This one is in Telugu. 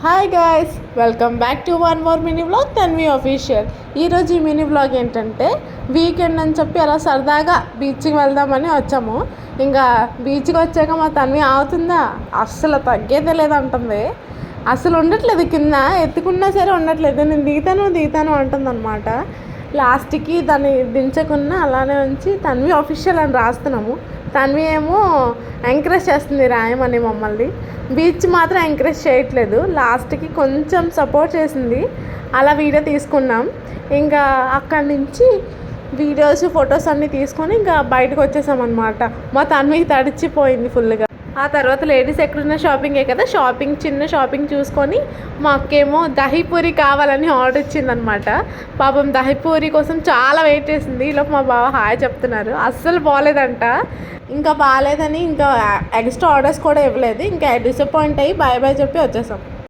Hi guys, welcome back to one more mini vlog Tanvi official. ఈరోజు ఈ మినీ వ్లాగ్ ఏంటంటే వీకెండ్ అని చెప్పి అలా సరదాగా బీచ్కి వెళ్దామని వచ్చాము. ఇంకా బీచ్కి వచ్చాక మా తన్వి ఆగుతుందా, అస్సలు తగ్గేదే లేదంటుంది. అసలు ఉండట్లేదు, కింద ఎత్తుకున్నా సరే ఉండట్లేదు. నేను దిగుతాను అంటుంది అనమాట. లాస్ట్కి దాన్ని దించకున్నా అలానే ఉంచి తన్వి అఫీషియల్ అని రాస్తున్నాము. తన్వి ఏమో ఎంకరేజ్ చేస్తుంది రాయమని మమ్మల్ని. బీచ్ మాత్రం ఎంకరేజ్ చేయట్లేదు. లాస్ట్కి కొంచెం సపోర్ట్ చేసింది, అలా వీడియో తీసుకున్నాం. ఇంకా అక్కడి నుంచి వీడియోస్ ఫొటోస్ అన్నీ తీసుకొని ఇంకా బయటకు వచ్చేసామన్నమాట. మా తన్వికి తడిచిపోయింది ఫుల్గా. ఆ తర్వాత లేడీస్ ఎక్కడున్న షాపింగే కదా, చిన్న షాపింగ్ చూసుకొని మా అక్కేమో దహీపూరి కావాలని ఆర్డర్ ఇచ్చిందనమాట. పాపం దహీపూరి కోసం చాలా వెయిట్ చేసింది. ఈలోపు మా బావ హాయ్ చెప్తున్నారు. అస్సలు బాగాలేదంట. ఇంకా బాగాలేదని ఇంకా ఎక్స్ట్రా ఆర్డర్స్ కూడా ఇవ్వలేదు. ఇంకా డిసప్పాయింట్ అయ్యి బాయ్ చెప్పి వచ్చేసాం.